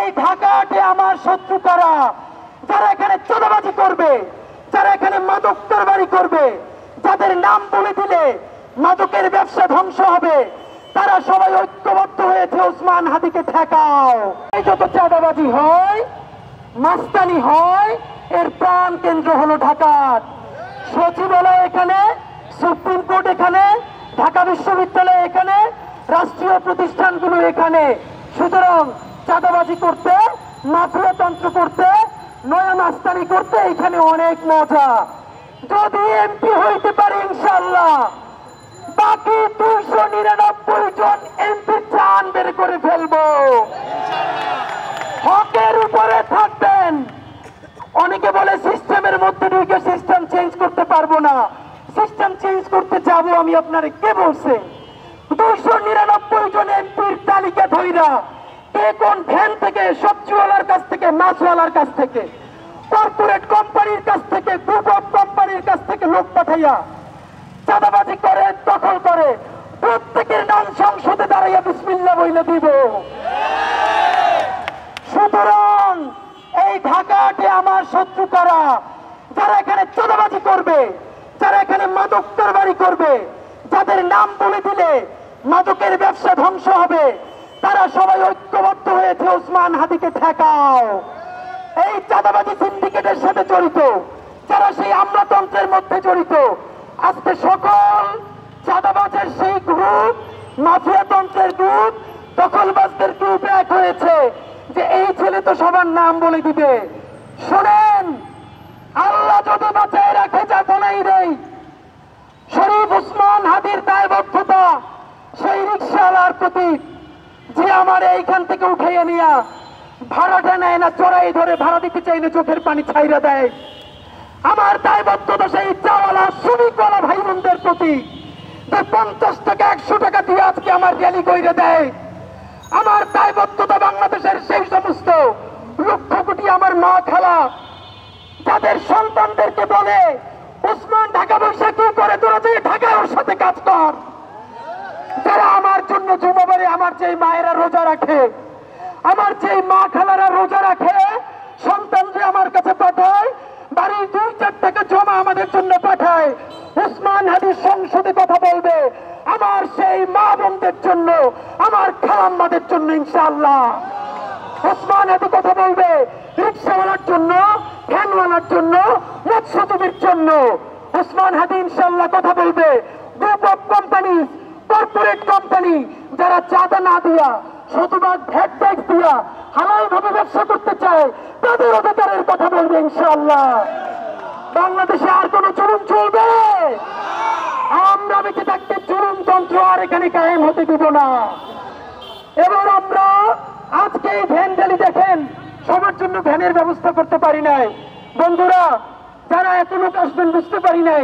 এই ঢাকাতে আমার শত্রু কারা? যারা এখানে চাঁদাবাজি করবে, যারা এখানে মাদক কারবারি করবে, যাদের নাম বলে দিলে মাদকের ব্যবসা ধ্বংস হবে, তারা সবাই ঐক্যবদ্ধ হয়েছে ওসমান হাদিকে ঠেকাও। এই যত চাঁদাবাজি হয়, মাস্তানি হয়, এর প্রাণ কেন্দ্র হলো ঢাকার সচিবালয় এখানে, সুপ্রিম কোর্ট এখানে, ঢাকা বিশ্ববিদ্যালয় এখানে, রাষ্ট্রীয় প্রতিষ্ঠানগুলো এখানে। সুতরাং চাঁদাবাজি করতে, মাফিয়াতন্ত্র করতে, নয়া মাস্তানি করতে এখানে অনেক মজা। যদি এমপি হইতে পারে ইনশাআল্লাহ, বাকি 299 জন এমপি চান বের করে ফেলবো। হকের উপরে থাকবেন। অনেকে বলে সিস্টেমের মধ্যে ঢুকে সিস্টেম চেঞ্জ করতে পারবো না। সিস্টেম চেঞ্জ করতে যাবো আমি, আপনারে কে বলছে? 299 জন এমপির তালিকা ধইরা কে কোন ভ্যান থেকে, সবজিওয়ালার কাছ থেকে, মাছওয়ালার কাছ থেকে, কর্পোরেট কোম্পানির কাছ থেকে, গ্রুপ অফ কোম্পানির কাছ থেকে লোক পাঠাইয়া চাঁদাবাজি করে, দখল করে, প্রত্যেকের নাম সংসদে দাঁড়াইয়া বিসমিল্লাহ বইলে দিব। সুতরাং এই ঢাকাতে আমার শত্রু কারা? যারা এখানে চাঁদাবাজি করবে, যারা এখানে মাদক কারবারি করবে, যাদের নাম বলে দিলে মাদকের ব্যবসা ধ্বংস হবে, তারা সবাই ঐক্যবদ্ধ হয়েছে ওসমান হাদিকে ঠেকাও। এই চাঁদাবাজি সিন্ডিকেটের সাথে জড়িত, যারা সেই আমলাতন্ত্রের মধ্যে জড়িত, আজকে সকল চাঁদাবাজের সেই গ্রুপ, মাফিয়াতন্ত্রের গ্রুপ, দখলবাজদের গ্রুপ এক হয়েছে যে এই ছেলে তো সবার নাম বলে দিবে। শোনেন, আল্লাহ যদি বাঁচায় রাখে, যা বলেই দেই, শরীফ ওসমান হাদির দায়বদ্ধতা সেই রিকশাওয়ালার প্রতি, যে আমার এইখান থেকে উঠাইয়া নিয়া ভাড়াটা নেয় না, চড়াই ধরে ভাড়া দিতে চাইলে চোখের পানি ছাইরা দেয়। আমার দায়বদ্ধতা সেই চাওয়ালা, শ্রমিকওয়ালা ভাই বোনদের প্রতি, যে 50 টাকা 100 টাকা দিয়ে আজকে আমার র্যালি কইরে দেয়। আমার দায়বদ্ধতা বাংলাদেশের সেই সমস্ত লক্ষ কোটি আমার মা খালা, যাদের সন্তানদেরকে বলে ওসমান ঢাকা বৈশা কি করে, তোরা যে ঢাকায় ওর সাথে কাজ কর। যারা আমার জন্য জুমাবারে আমার যে মায়েরা রোজা রাখে, আমার যে মা খালারা রোজা রাখে, সন্তানরা আমার কাছে পাঠায়, বাড়ির 2-4 টাকা জমা আমাদের জন্য পাঠায়। ওসমান হাদি সংসদে কথা বলবে আমার সেই মা বোনদের জন্য, আমার খালাম্মাদের জন্য ইনশাআল্লাহ। ওসমান হাদি কথা বলবে রিক্সাওয়ালার জন্য, ভ্যানওয়ালার জন্য, মৎস্যজীবীর জন্য। ওসমান হাদি ইনশাআল্লাহ কথা বলবে group of company, corporate company, যারা চাঁদা না দিয়া, শতভাগ ভ্যাট ট্যাক্স দিয়া হালাল ভাবে ব্যবসা করতে চায়, তাদের অধিকারের কথা বলবে ইনশাআল্লাহ। বাংলাদেশে আর কোন জুলুম চলবে? আমরা বেঁচে থাকতে জুলুমতন্ত্র আর এখানে কায়েম হতে দিব না। এবার আমরা আজকে এই ভ্যান র্যালি দেখেন, সবার জন্য ভ্যানের ব্যবস্থা করতে পারি নাই। বন্ধুরা, যারা এত লোক আসবেন বুঝতে পারি নাই।